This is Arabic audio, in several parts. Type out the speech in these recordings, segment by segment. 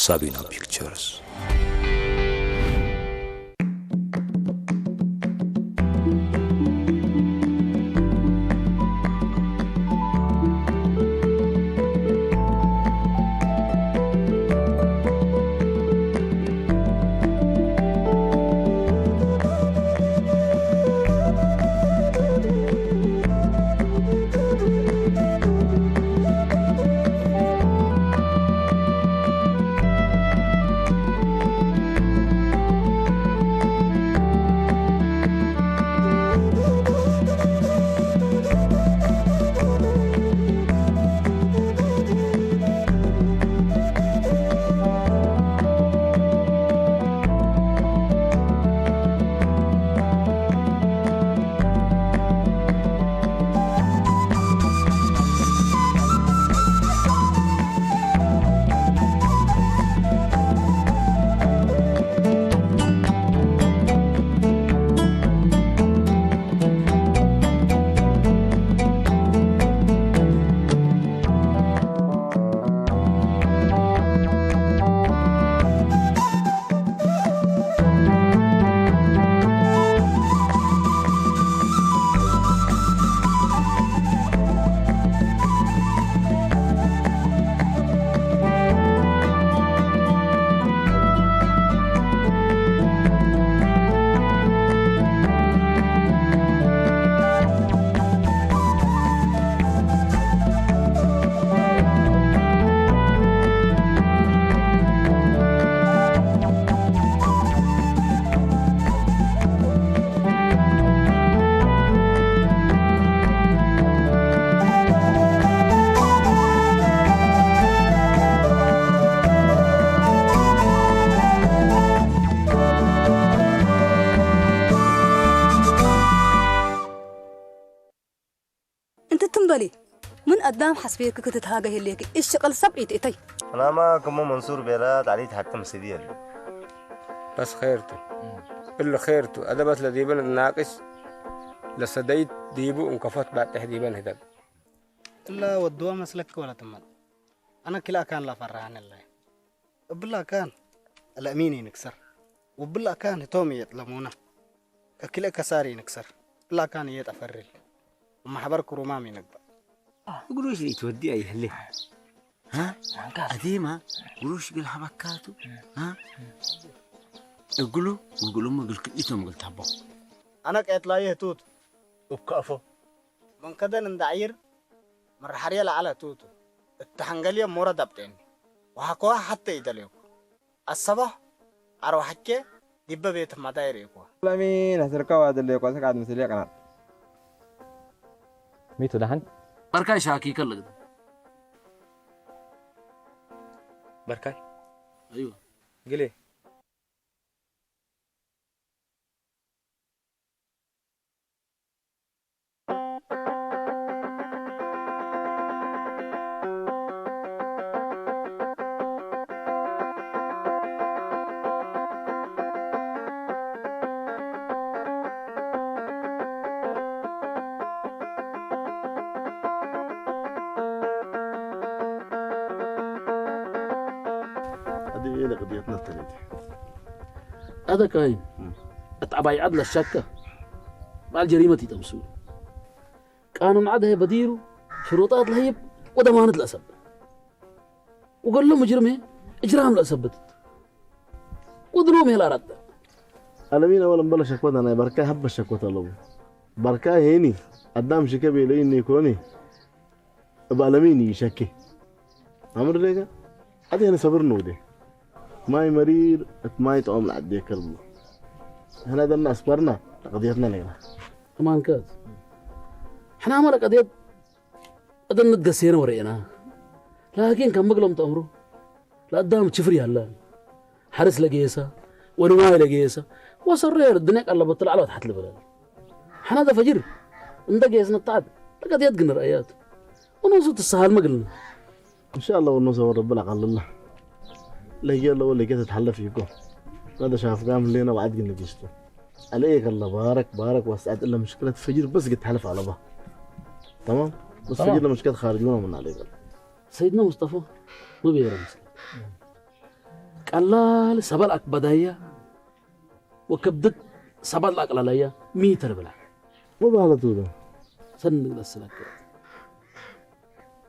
Sabina Pictures. من قدام حسبيك كنت تهاجه ليك الشغل سبعيت إتي أنا ما كم منصور بيراد عليه حتى مسدير بس خيرته إلا خيرته أدبت لديبن الناقص لسديت ديبو انكفت بعد تحديبن هدد إلا ودوا مسلك ولا تمت أنا كلا كان لا فرحان الله وبلا كان الأميني نكسر وبلا كان تومي يطلمونا كلا كساري نكسر بلا كان يتفرل وما حبرك رومامي نقبل قروش اللي تودي أيه اللي ها قديمة قروش قل حبكاتو ها يقولوا ما قل كليتهم قلت حبه أنا كأت لا يهتوت وبكافو من كذا ندعير مر حريال على توتو التحنجلية مورا دبتين وحكوا حتى يدليو الصباح أروح حكي دب بيت ما دايريكوا لمين هسركوا هذا اللي قاسك عاد مسليك أنا ميتو دهن بركاي شاكي كله بركاي أيوة قلي هذه قضيتنا الثلاثة هذا كاين أتعبي عدل الشكة مع الجريمة تمسول قانون عدها بديرو شروطات الهيب وضمانة الأسب وقال له مجرمه إجرام الأسبت وضرومه لا رد ألمين أولا بلا شكوة أنا بركة هب الشكوة الله بركة هيني قدام شكبي ليني كوني بألمين يشكي عمر ليك هذه أنا صبر نودي ماي مرير ماي طعم العدي كربو هنا ده الناس برنا قضيتنا لنا كمان كاز احنا عملك قضيت أدن نتقسينا ورينا لكن كم بقلم تأمره لا قدام تشفري هلا حرس لقيسة ونواي لقيسة وصرير الدنيا الله بطلع على تحت البلد احنا ده فجر انت قيسنا الطعد لقد يتقن الرأيات ونوصل السهل ما قلنا إن شاء الله ونوصل ربنا قال الله لقي الله ولا كده تحلى فيكم هذا شاف قام لنا وعد قلنا جيشته عليك الله بارك واسعد الا مشكله فجر بس قلت حلف على الله تمام بس فجر له مشكله خارجونا من عليك سيدنا مصطفى ما بيرى مسلم قلال سبل أكبدايا وكبدت سبل أقلاليا ميتر بلا ما بهالتو ده سنق للسلك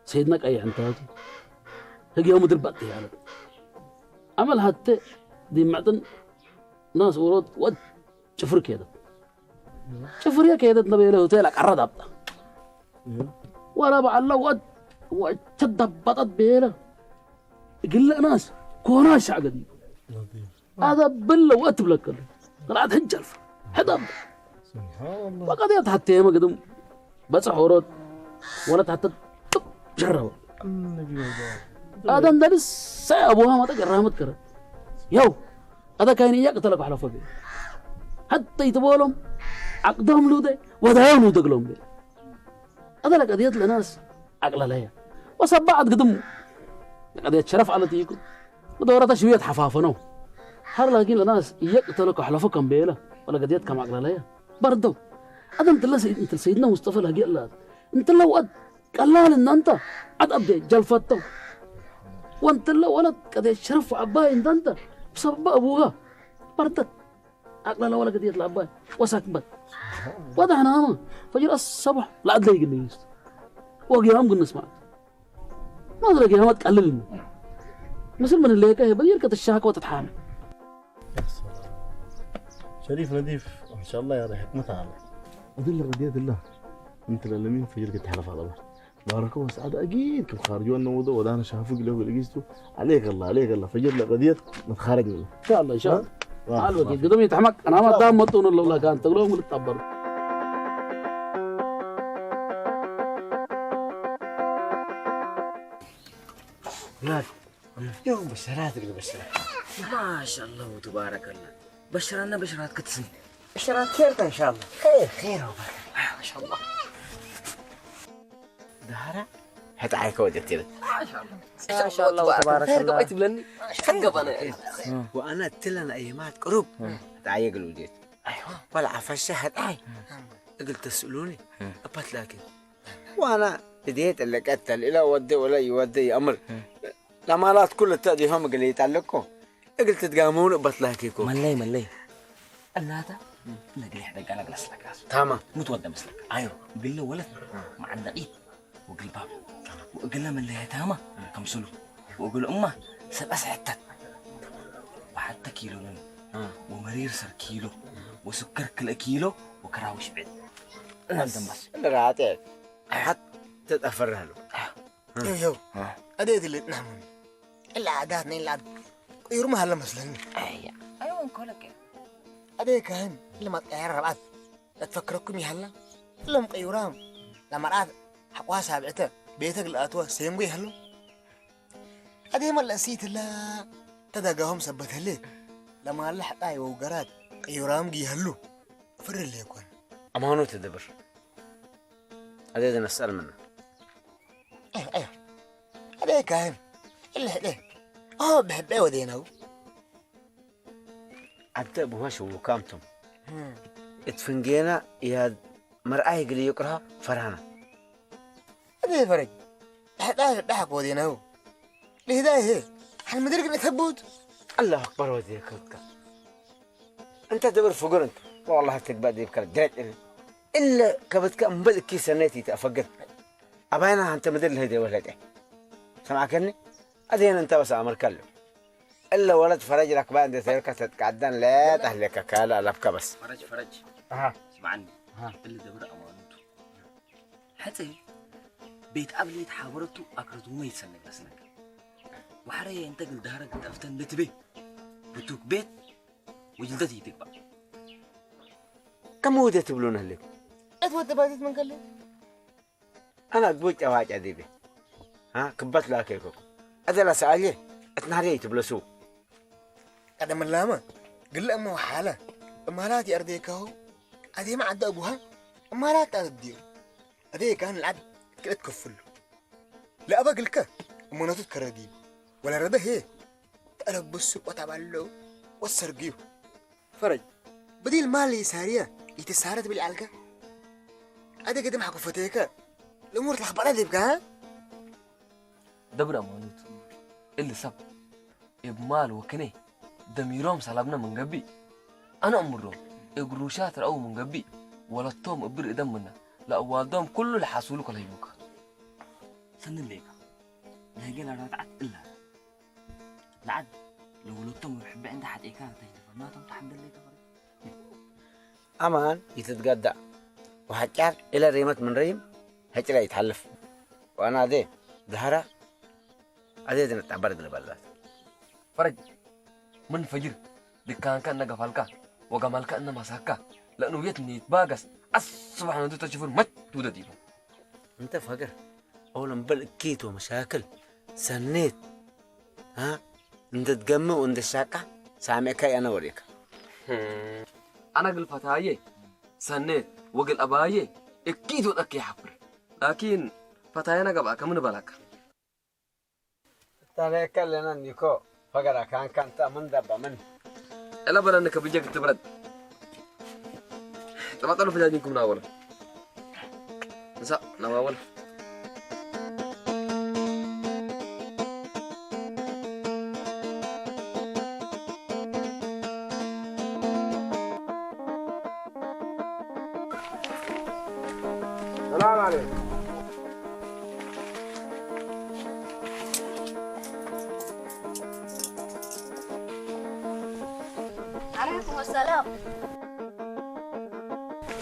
سيدنا أي عنتاتو هجي يوم دربات يعني عمل حتى دي معدن ناس ورود ود شفر كده شفر كده نبي له تلك عرض أبدا ولا بعلا ود وتدب بطت بيله قل ناس كوناش عقدي هذا بلا واتبلك طلعت هنجلف حدب سبحان الله وقد يتحتى ما قدم بس حورات ولا تحت جربوا هذا ندرس سي ابوها ما تقرامت كره يو هذا كان يقتلك على فوق حتى يتبولهم عقدهم له ده وداهم له تقلهم به هذا لك قضيه لناس عقل لها وصبعت قدم قضيه شرف على تيكو ودورة شويه حفافنو هر لكن لناس يقتلك على فوق بيله ولا قضيه كم عقل لها برضو هذا انت سيدنا مصطفى لقي الله انت لو قلال ان انت ابدي جلفته وانت لو ولد قد شرف عباي انت بسبب ابوها بردت عقل لا ولا قد يطلع عباي وسكبت وضع نامه فجر الصبح لا ادري قلني وقيام قلنا سمعت ما ادري قيامات تقللني مثل من اللي هيك بيركت الشهك وتتحامل شريف نظيف ما شاء الله يا ري حكمتها على أدلة قضية الله انت الألمين فجر قد حلف على بحر بارك الله سعد أكيد كم خارجوا النوضة ودانا شافوك له ولقيته عليك الله فجر لقضية نتخارج منه ان شاء الله ان شاء الله على الوقت قدام يتحمك انا ما دام مطون الله كان تقولون قلت تبر ولاد يوم بشراتك بشرات ما شاء الله وتبارك الله بشرنا بشرات كتسن بشرات خيرك ان شاء الله خير وبركه ما شاء الله دهرة هتعيك وديت ما شاء الله وتبارك الله قبيت بلني حقب انا وانا تلنا ايامات قرب هتعيق الوديت ايوه ولا عفشه هتعي قلت تسالوني ابت لكن وانا بديت اللي قتل الى ودي ولا يودي امر الامارات كلها تأديهم قال لي يتعلقوا قلت تقامون بطلعكيكم ملي الناتا نقلي حدا قال اجلس لك تمام متودى مسلك ايوه قل له ولد مع النقيب وقل باب وقل له من اللي يتامى كم سلو وقل امه سبع سعتت وحتى كيلو من ومرير صار كيلو وسكر كل كيلو وكراوش بعد نندم بس اللي راتي حتى تتفرها له يو أديت اللي تنامون إلا عاداتنا إلا يرمها هلا مثلا ايوه نقولك أديت كان لما تقعر ربعت تفكركم يهلا لما قيورام لما رأت حقوها سابعته بيتك الأتوا سيمقي هلو أديت ما لقيت إلا تدقاهم سبتها ليه لما هلا حقاي وقرات قيورام جي هلو فر اللي يكون أمانو تدبر أديت نسأل منه ايوه هذا كان اللي هذا بحبه ودينه عبد أبوها شو كامتم اتفنجينا يا مرأي قلي يقرها فرهنا هذا فرج هذا ضحك ودينه لهدايه هي حن مدرك إنك ثبوت الله أكبر وديك أنت دبر فقر أنت والله تقبل ديك الجريت إلا كبتك مبدك كيس نيتي تأفقد أبانا أنت مدري الهدي ولا ده سمعكني أدين أنت بس أمر كله إلا ولد فرج لك بعد ذلك تتقعدن لا تهلك كالا لبك بس فرج اسمعني اللي دبر أمانته حتى بيت قبل يتحاورته أكرته ما يتسنك بسنك وحرية ينتقل دهرك تفتن بتبي بتوك بيت وجلدتي تكبر كم ودي تبلون هلك أتوت بادت من قال أنا أقبل أواج عديبي كبت لك يكو أدلا سألي اتنهري تبلسو هذا من لاما قل أمه حالة أمارات يرديكه هذه ما عدا أبوها أمارات أرديه هذه كان العد كده تكفله لا أبغى لك أمنا تتكردين ولا رده هي تلبسه وتعمله والسرقيه فرج بدي المال يساريه يتسارت بالعلقة هذا كده محكو فتيك الأمور تلخبطها دي بقى دبر أمانته اللي سب إبمال وكني دميرهم سلبنا من قبي أنا أمرهم إقروشات رأوا من قبي ولا توم إبر إدم منا لا والدهم كله اللي حصلوا كله يبكى سن الليجا لا جينا راتعت إلا العد لو توم يحب عند حد إيكان تيجي ما توم تحب الليجا أمان يتتقدع وحجار إلى ريمة من ريم هجرة يتحلف وأنا ذي ظهرة أذي نتعبر بالبلاد فرج من فجر دكان كان نقفالك وقمالك أن مساكا لأنه يتني باقس أصبح أنه تشوفون مت تودا ديبو أنت فقر أولا بالكيت ومشاكل سنيت ها أنت تقمع وأنت شاكا سامعك أنا وريك أنا قل فتاية سنيت وقل أباية أكيد وأكي حبر لكن فتاية نقبع كمن بلاك تاريك لنا نيكو فقر كان تأمن دبا من إلا بلا أنك بيجاك تبرد تبا طلو في جاجينكم ناولا نساء نواولا السلام عليكم عليكم السلام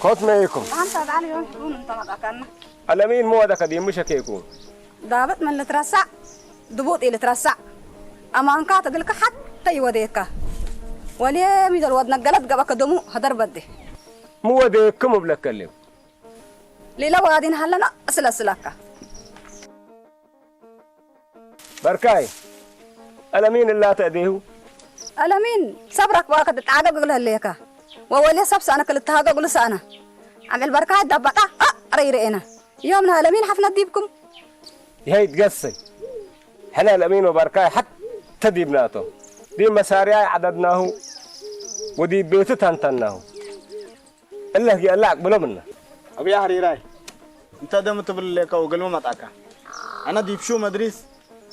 كوت مايكم أنت علي يوم أنت ما تكلم الأمين مو هذا قديم مش هكيكون دابت من اللي ترسع دبوط اللي ترسع أما أنك تقولك حتى يوديك وليه ميدل ودنا قلت قبك دمو هدر بدي مو هذا كم بلا كلم ليلا وادين هلنا أسلك بركاي الأمين اللي تأديه ألمين صبرك بقى تتعاقب قولها ليك وولي سبس أنا كل التهاقب قول سأنا عمل بركة دبقة ريرينا يومنا ألمين حفنا ديبكم هي تقصي حنا الأمين وبركاي حتى دي بناته دي مساريا عددناه ودي بيوت تنتناه الله قال لك بلا منا أبي يا حريراي أنت دم تبل لك وقلوا ما تعكا أنا ديب شو مدريس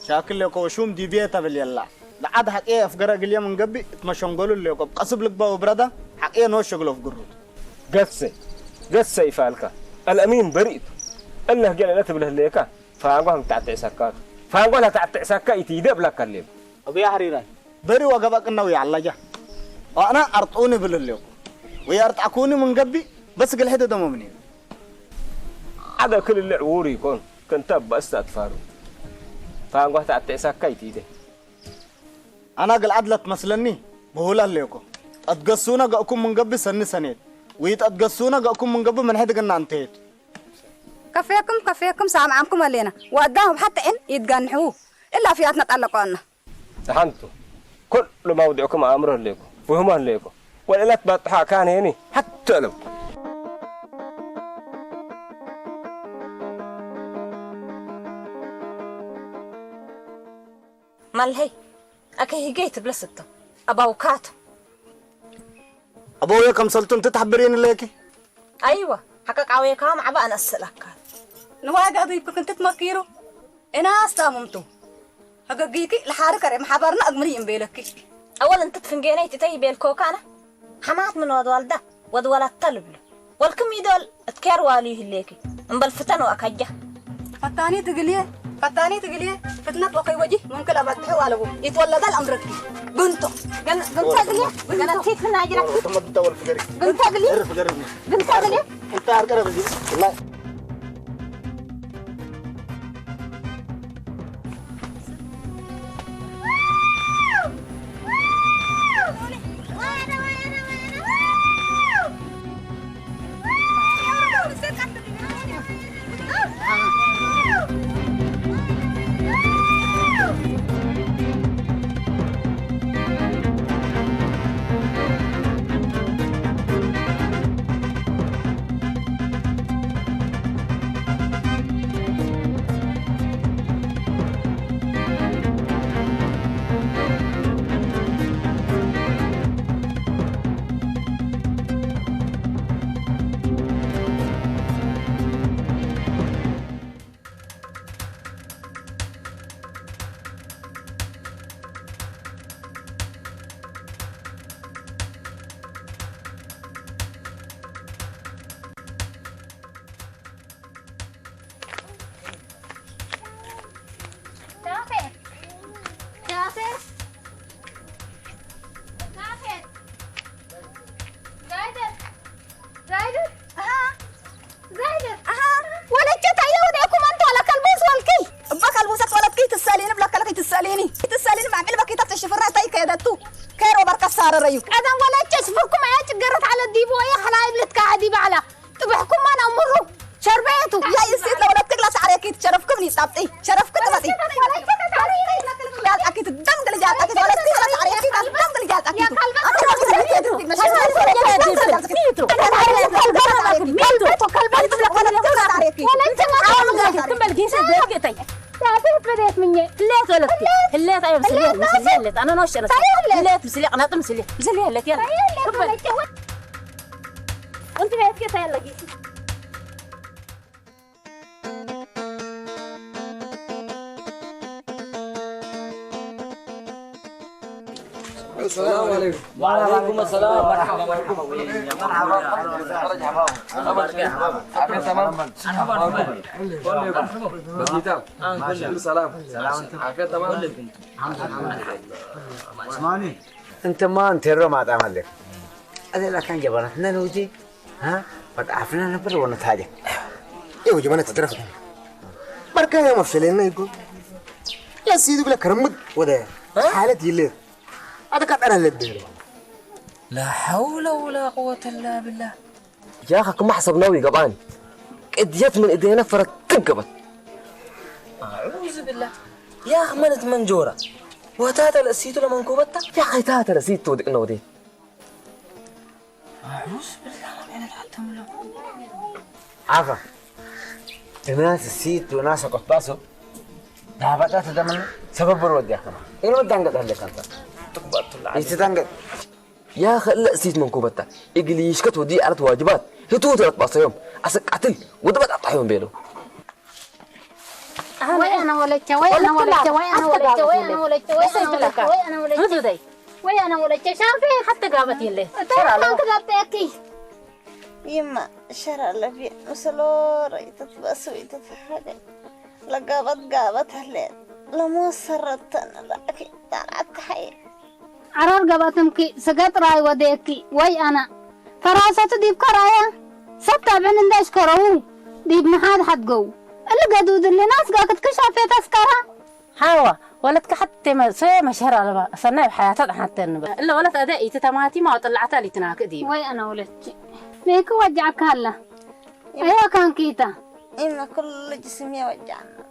شاكل لك وشوم دي بيتا باليلا لعاد حق إيه أفقر قليا من قبي تمشون قولوا لك قصب لك باو بردا حق إيه نوش شغله في قرود قصي فالك الأمين بريء الله قال لا تبله لك فاقوهم تعطي سكات فاقوها تعطي سكات يتيدب لك كلم أبي يا حريراي بري وقبك إنه يعلجه وأنا أرطوني بالليو ويرتعكوني من قبي بس قل حدا دمو مني هذا كل اللي عوري يكون كنت بس أتفارو فاقوها تعطي سكات يتيدب أنا قل عدلت مسلني بهولا ليكو أتقصونا قاكم من قبل سنة ويتقصونا قاكم من قبل من حد قلنا انتهيت كفيكم سامعكم علينا وقدامهم حتى إن يتقنحوه إلا فياتنا تعلقوا عنا تحنتوا كل موضعكم أمر لكم وهم لكم ولا تبطحا كان هني حتى لو مالهي أكي جيت بلستو أبوكات أبويا كم سلطن تتحبرين ليكي أيوة حقك عويكام عبا أنا أسألك نواجه أضيبك كنت تمكيرو أنا أستاممتو حقيقي لحارك محبرنا أجمرين بيلكي أولا أنت تفنجيني تتي بيلكوكانا حمات من والده ودولا الطلب والكم يدول تكير واليه ليكي أمبل فتنو أكجه فتاني تقليه فتنة وقي وجه ممكن أبتحو على أبو يتولد الأمر كي قنتو قليه قلنا تيت من أجرك ثم تدور في قريب قلت قليه أنت أركب والله طبطي شرف كنت طبطي أكيد الدم اللي جات أكيد ولا استيقظ على أكيد الدم اللي جات أكيد بديت مني ليت ولدتي هليت ايوه مسليت انا نوش انا هليت مسلي قناط مسلي هليت يلا انت بيت كيف يلا جيتي السلام عليكم. وعليكم السلام. مرحبا مرحبا عافية تمام. عافية تمام. اسمعني انت ما انت الرمى تعمل لك هذا لا كان جبرتنا نوجي ها فتعرفنا نبر ونتهاجم يا جماعة تدرك بركة يا مفشلين يقول لا سيدي يقول لك رمد وده حالة يلي هذا كان أنا اللي بدير لا حول ولا قوة إلا بالله يا أخي كم حسب ناوي قبان اديت من ايدينا فركبت أعوذ بالله يا أخي منت منجورة وتاتا الأسيتو لما نكوبتها يا أخي تاتا الأسيتو دي نودي أعوذ بالله من الحتم له عفا الناس السيت وناس قطاسو ده بدأت دمن سبب برود يا أخي إنه بدأنقد هلك أنت يستنقد يا أخي لا سيت منكوبتها إجلي يشكت ودي على واجبات هتو ثلاث باصيهم أسك قتل ودبت أطحيهم بيلو وأنا ولدت وأنا ولدت وأنا ولدت وأنا ولدت وأنا ولدت وأنا ولدت شافي حتى قامت يلي ترى ما كذبتك يما شرع لبي مسلو ريتت بس ويتت حاجة لقابت هلين لما سرتنا لكن تعرفت حي عرار قباتمكي سقط راي وديكي وي أنا فراسة ديب كرايا سبتا بين انداش كراو ديب محاد حد قو اللي قدود اللي ناس قاكت كشافي تسكرها حاوا ولدك حتى ما سوي مشهر على صنع بحياتك حتى النبا إلا ولد أدائي تتماتي ما طلعتها لي تناك ديب وي أنا ولدتي ليك وجعك هلا أيوة كان كيتا إما كل جسمي وجعنا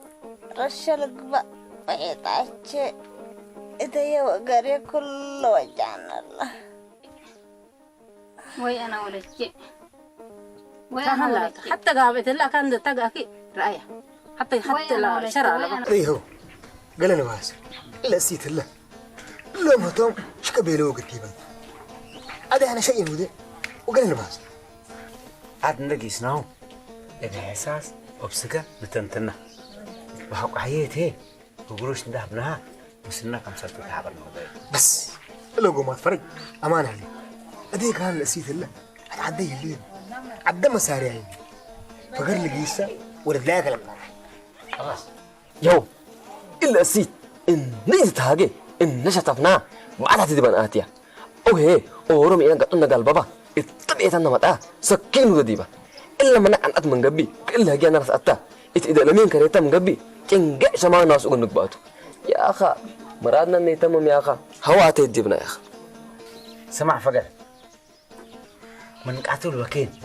رشل قبا ويطعش إذا وقري كل وجعنا الله وي أنا ولدتي وي أنا أنا ولدتي حتى قابت الله كان تقاكي رأيه حتى لا شرع له إيه هو قال أنا واس لا سيت الله لا مهتم إيش كبيله وقت كيبان هذا أنا شيء ودي وقال أنا واس عاد نقيس ناو الإحساس وبسكة بتنتنا وحق حياته وقروش ندهبناها وسنا كم سنة تعبنا بس لو قوم أتفرج أمانة لي أديك هذا الأسيت الله هتعدي الليل عدى مساري فقر لي قيسة ورجليك لما خلاص يو إلا أسيت إن نيت هاجي إن نشطفنا وعلى تدبان آتيا أو هي أو رمي إنا قلنا قال بابا اتبعت أنا متى سكين وديبا إلا من أن أتمن قبي إلا هجي أنا رأس أتا إذا لمين كريتا من قبي كنجا شما ناس أقول نقباتو يا أخا مرادنا نيتمم يا أخا هوا تجيبنا يا أخا سمع فقر من قعتوا الوكين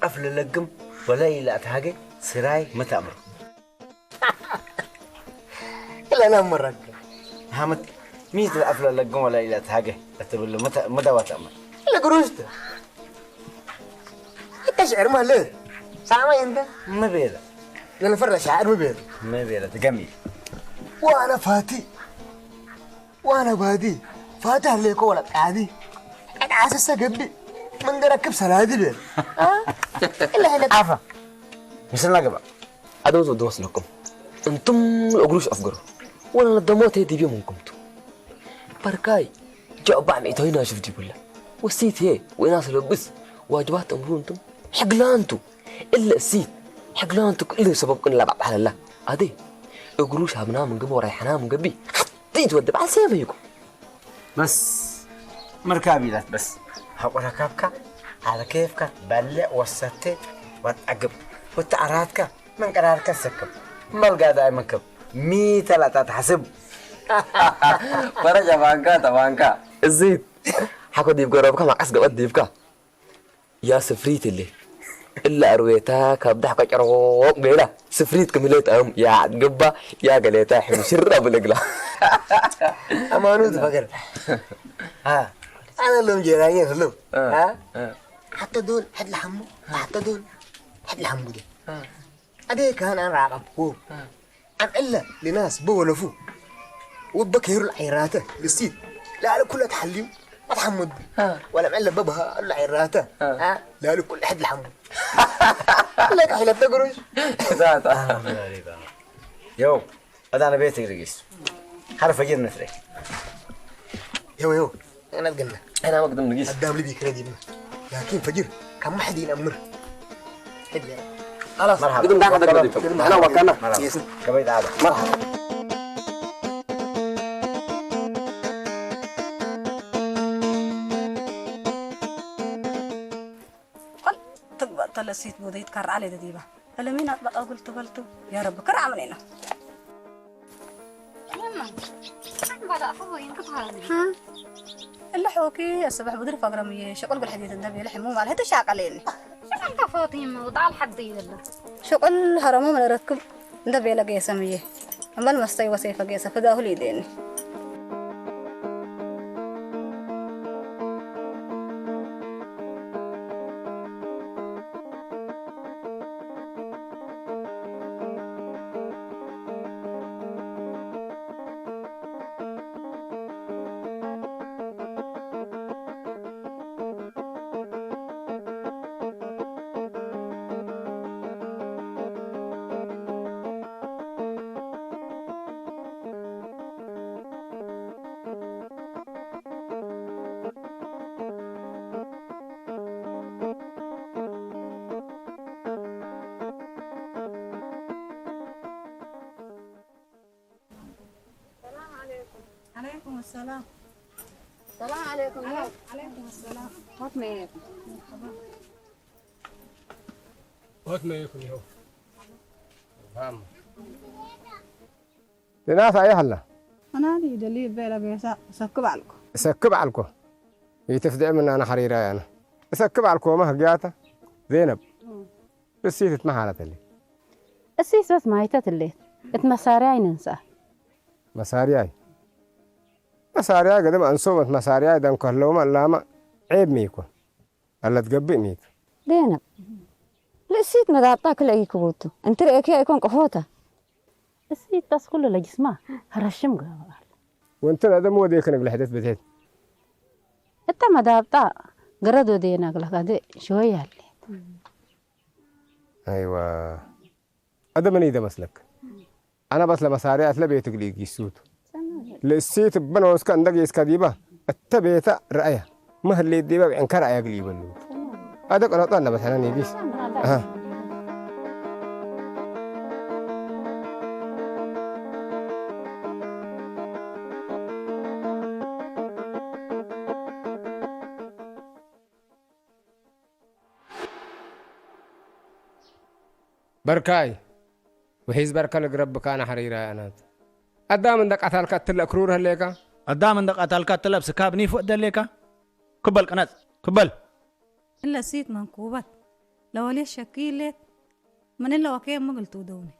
قفل اللقم ولا إلا أتهاجي سراي متى أمر إلا أنا مرة هامت ميت القفل اللقم ولا إلا أتهاجي أتقول له متى وتأمر إلا قروشته أنت شعر ما له سامع أنت ما بيلا لأن فرق شعر ما بيلا تجميل وأنا فاتي وأنا بادي فاتح ليك ولا عادي أنا عاسس قبي من دركب سلادي بيل إلا هلا عفا مثلنا قبل أدوز ودوس لكم أنتم الأقروش أفقروا ولا الدموات هي دي منكم بركاي جاء بعم إتهينا شوف جيب الله والسيت هي وناس لبس واجبات أمرون أنتم حقلانتو إلا السيت حقلانتو كل سبب كن لا بعد الله أدي أقروش هبنا من قبل وريحنا من قبل حتى يتودب على سيفيكم بس مركابي لا بس هقول ركابك على كيفك بلع وسطت وتعقب وتعراتك من قرارك سكب ملقى دائما كب 100 لا تحسب فرجع بانكا الزيت حكو ديب قربك مع عسق قد ديبك يا سفريت اللي إلا أرويتها كابدح كجروق بيلا سفريت كملت يا عقبة يا قليتها حمشر بلقلا أمانو تفكر ها أنا لهم جيرانين هلو ها حتى دول حد لحمو حتى دول حد لحمو ده أدي كان أنا راقب هو أم إلا لناس بولفو وبكير العيراته للسيد لا كلها تحلم ما تحمد ولا معلم بابها العيراته لا كل حد لحمو لك حيلة تقرش يو هذا أنا بيتك رقيس حرف أجير نثري يو أنا قلنا أنا مقدم رقيس قدام لي بيك ردي لكن فجر كم ما حد ينأمر خلاص مرحبا قدم داخل دقيقة أنا وكنا مرحبا كبيت عادة مرحبا تلسيت بوديت كار علي ديبا هلا مين بقى قلت يا رب كر عملنا ها اللي حوكي الصبح بدر فقرمية شغل بالحديد النبي لحموم على هذا شاقلين شو انت فاطمه وضع الحد يلا شغل هرموم من ركب النبي لقي سميه اما المستوى وسيف قيس فداه لي دين عليكم السلام. السلام عليكم. عليكم السلام. وطميكم. وطميكم يا فهم لناس أي حلا أنا دي دليل بيلا بيسا سكب عليكم. سكب عليكم يتفدع من أنا حريرة أنا سكب عليكم ما هجياته زينب السيت ما حالت اللي السيس بس ما هيتت اللي اتمسارعي ننسى مسارياي قدم أنصومت مسارياي دم كهلوما لاما عيب ميكو ألا تقبئ ميك زينب السيت ما دعطاك كل أي كبوتو انت رأيك يكون قفوته السيت بس كله لجسمه هرشم قال وانت هذا مو ديك نقل حدث بتهد انت ما دعطا قردو دينك لك هذا شوية اللي أيوة هذا من إذا مسلك أنا بس لمساريات لبيتك لي يسوت للسيت بنوس كان دقي إسكاديبا التبيت رأيه ما اللي ديبا بعنكر رأيه قليبا هذا أنا طالنا بس أنا نيجيس بركاي وحيز بركة لقرب كان حريرة أنا أدام عندك أثالك تلا كرور هليكا أدام عندك أثالك تلا بسكابني فوق دليكا كبل قناة كبل إلا سيت منكوبات لو ليش شكيلك من إلا وكيم ما قلتو دوني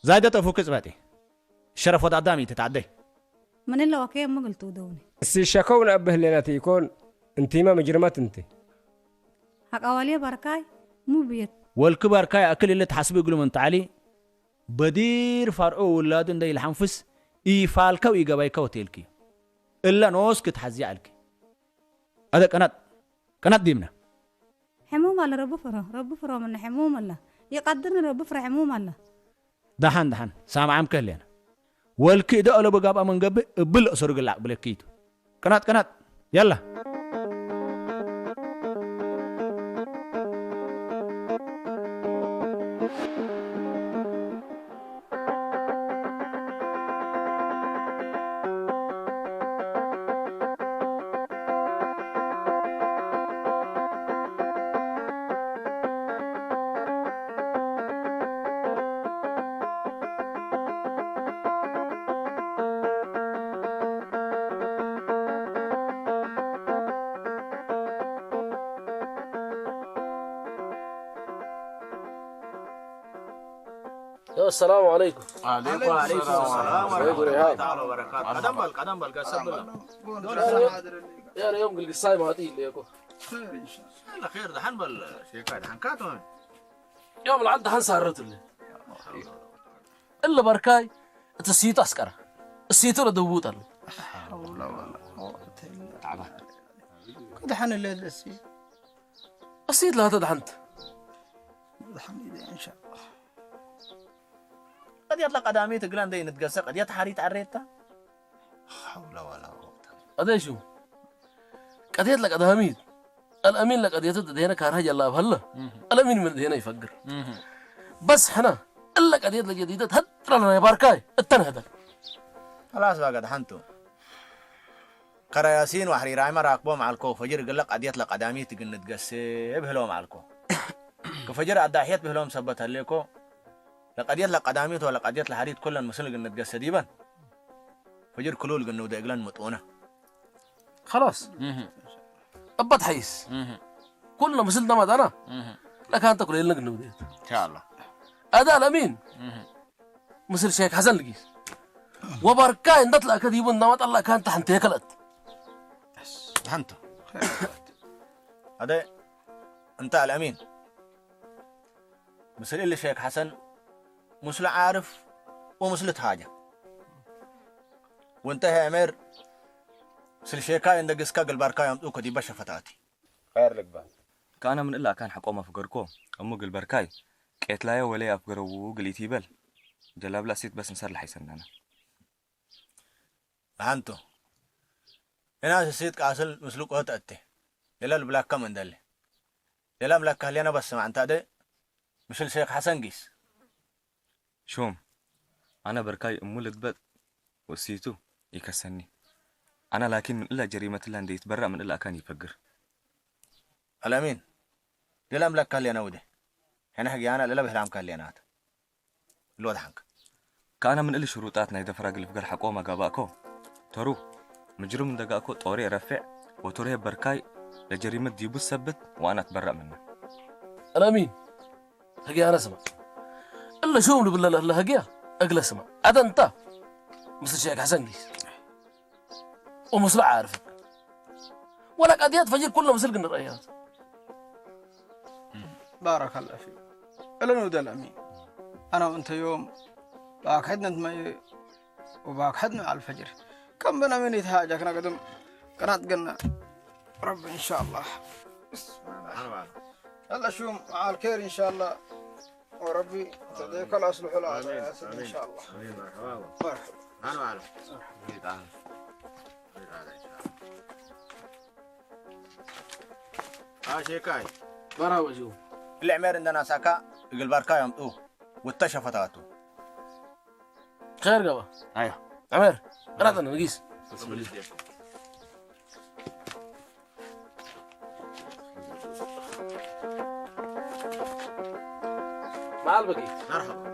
زايدة فوق زباتي الشرف وضع دامي تتعدي من إلا وكيم ما قلتو دوني السي شكون أبه لنا يكون انتي ما مجرمات انتي حق أولي بركاي مو بيت والكبار كاي أكل اللي تحسبي يقولوا من تعالي بدير فارقو ولادن داي الحنفس إيفالكا وإيقابايكا وتيلكي إلا نوس كتحزي عليك هذا كانت ديمنا حموم الله رب فرو من حموم الله يقدرني رب فرو حموم الله دحان سامع عم كهلينا والكي ده ألا بقابا من قبل بل أسرق اللعب بلكيتو كانت يلا يا السلام عليكم. عليكم السلام ورحمة الله تعالى وبركاته. قدم بل قسم يعني يوم القصاي ما هتيجي ليكو. خير إن شاء الله. خير ده حنبل شيكاي ده حنكاتون. يوم العد حنسهرت اللي. إلا بركاي تسيت أسكر. السيت ولا دوبوت اللي. حول ولا قوة إلا بالله. كده حن الليل السيت. السيت لا تدحنت. الحمد لله إن شاء الله. قد يطلق قدامي تقلان دي نتقسى قد يتحريت عريتا. حول ولا قوة. أدي شو؟ قد يطلق قدامي. الأمين لك قد يتد هنا كارهج الله بهلا. الأمين من هنا يفكر. بس حنا إلا قد يطلق جديدة هترى لنا يا باركاي التنهدك. خلاص بقى قد حنتو. قرا ياسين وحرير عمر راكبو مع الكو فجر قال لك قد يطلق قدامي تقل نتقسى بهلو مع الكو. كفجر الداحيات بهلو مثبتها ليكو. لقد يطلق قداميته ولا قد يطلق حريت كل المسلم قلنا نتقسى ديبا. فجر كلول قلنا ودا إقلان متونة. خلاص. أبد حيس. كلنا مسلنا ما دانا. لك أنت كل يلنا قلنا وديت. إن شاء الله. هذا الأمين. مسل شيخ حسن لقيس. وبركاي نطلع كذيبون نمط الله كان تحن تيكلت. حنتو. هذا أنت الأمين. مسل اللي شيخ حسن مسل عارف ومسل حاجة. وانت يا أمير مسل شيخا عندك إسكاق البركاي يمتوك دي بشا فتاتي. خير لك بقى. كان من إلا كان حقومة فقركو أمو البركاي كيت لايا ولا أفقرو قليتي بل جلاب لا سيت بس نسر لحيسننا. هانتو هنا سيت كاسل مسلوك أتأتي يلا البلاك كم اندلي يلا ملاك هلينا بس مع انت ده مسل شيخ حسن قيس شوم أنا بركاي أمو لدبت وسيتو يكسني أنا لكن من إلا جريمة الله عندي يتبرأ من إلا كان يفقر. الأمين يلا ملاك هلينا وده هنا حقي أنا لا بهلام كهلينات الوضع حنك كان من إلا شروطاتنا إذا فرق الفقر حقوما قاباكو ترو مجرم من دقاكو طوري رفع وتوري بركاي لجريمة ديبو السبت وأنا أتبرأ منه. الأمين هقي أنا سمع إلا شوم بالله الله هقيا أقل سمع هذا أنت مثل شيخ حسن قيس ومصلع عارفك ولا قد يتفجر كله مثل قلنا الرأيات. بارك الله فيك. إلا نود الأمين أنا وأنت يوم باكحدنا دمي وباكحدنا على الفجر كم بنا من يتهاجك أنا قدم قنات قلنا رب إن شاء الله. يلا شو مع الخير إن شاء الله وربي تديك الأصلح العافية إن شاء الله. مرحبا. أنا أعرف. شيكاي. برا شو. العمير عندنا ساكا يقول بركاي يمطوه والتشفتاتو. خير قبا. أيوه. عمير قرأتنا نقيس. بسم الله. مع البقي. مرحبا.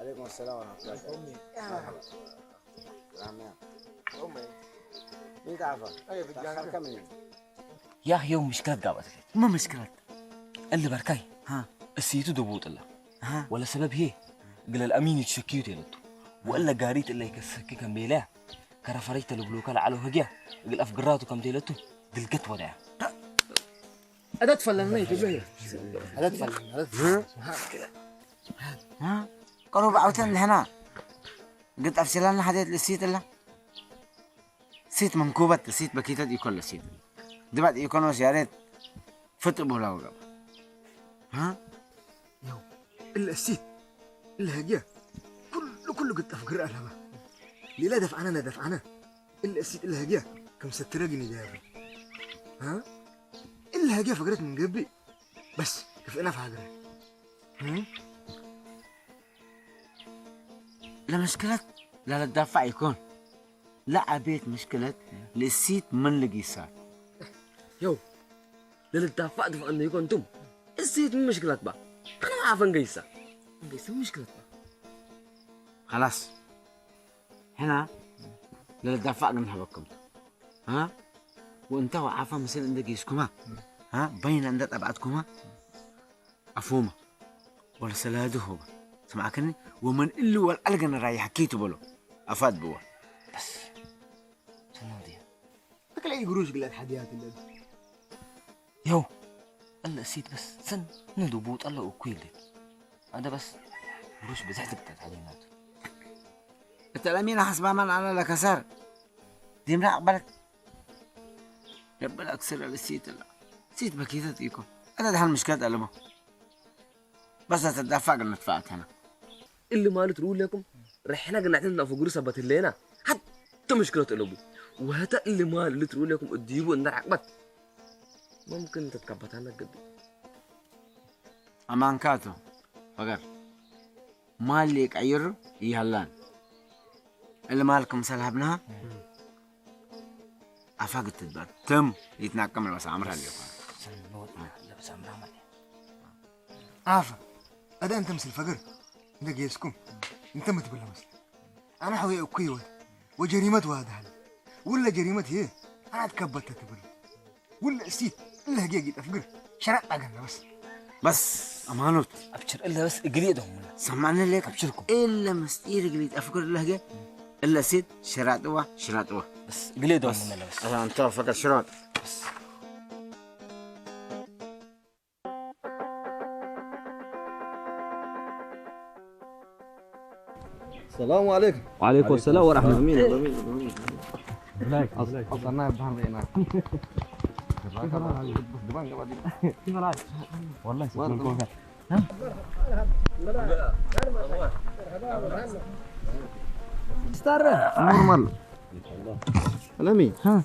عليكم السلام ورحمة الله. أمي. أمي. مين تعرفه؟ أي بتجاه كم يا يوم مشكلة قابت. ما مشكلة. اللي بركاي. ها. السيتو دبوط الله. ها. ولا سبب هي. قال الأمين يتشكيو تيلتو. ولا قاريت اللي يكسكي كم بيلا. كرفريت البلوكال على هجيا. قال أفقراته كم تيلتو. دلقت وداع. أدت فلان تبيه. أدت فلان. ها قرب عوتن لهنا قلت أفسر لنا حديث للسيت الله سيت منكوبة سيت بكيتة يكون للسيت دبعت يكون وسيارات فتقبوا له قبل ها يو إلا السيت إلا هجيا كله قلت أفكر أهلها لي لا دفعنا دفعنا إلا السيت إلا هجيا كم ستراجني جابي ها إلا هجيا فكرت من قبل بس كيف أنا في حاجة لا مشكلة لا تدافع يكون لا أبيت مشكلة للسيت من لقي صار يو لا تدافع دفع أنه يكون توم السيت من مشكلة بقى أنا ما عارف نقيسها نقيسها مشكلة بقى خلاص هنا للدفع قلنا بكم ها وانت وعافا مثل عندك يسكما ها بين عندك ابعدكما افوما ولا سلاده سمعكني ومن اللي والالقنا راي حكيته بلو افاد بوا بس سنودي تكلي قروش قلت حديات اللي يو الله سيت بس سن ندوبوت الله وكيلي هذا بس قروش بزحتك تتعلمات التلامين حسب من على لكسر دي مرا قبلت يبقى اكسر السيت لا سيت بكيتة تيكو انا ده المشكلة قلبه بس تدفع قلنا دفعت هنا اللي مالت تقول لكم رحنا قلنا عندنا في قروش سبت اللينا حتى مشكلة قلبه وهتا اللي مال تقول لكم اديبوا النار عقبت ممكن تتكبت عنك قد امان كاتو فقر مالك عير يهلان اللي مالكم سلهبناها افاقت تدبر تم يتناقم الوسع عمرها اليوم لبس عمرها مالي عافا أدا أنت مثل فقر ده جيسكم أنت ما تقول مثل أنا حوي أكوي وجريمة وهذا هل ولا جريمة هي أنا تكبت تقول ولا سيت إلا هجيت أفقر شرط أقلنا بس أمانوت أبشر إلا بس قليدهم سمعنا ليك أبشركم إلا مستير قليد أفقر اللهجة إلا سيد شراطوة بس قليدهم بس أنا أنت فقط شراط بس السلام عليكم. وعليكم السلام ورحمة الله. امين أصلنا بحر رينا. والله سبحان استر نورمال الامين ها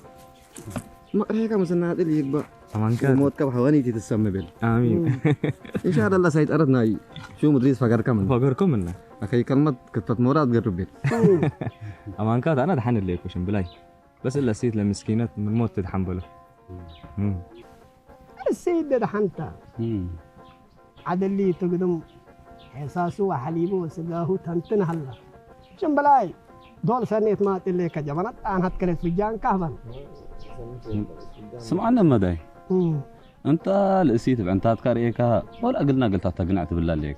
ما هيك مثلا هذا اللي يكبر طبعا كان موت كب حواني تتسمى بال امين ان شاء الله سيد اردنا شو مدريس فقركم لنا اخي كلمه كتبت مراد قرب بيت امان كات انا دحن اللي كوشن بلاي بس الا سيت للمسكينات من موت تتحمله السيد ده دحنتا عدلي تقدم حساسه وحليبه وسقاه تنتن هلا شنبلاي دول سنيت ما اللي كجمانات أنا هتكلم في جان كهبان سمعنا مداي انت لقيت بعنتات كاريكا ولا قلنا قلت تقنعت بالله ليك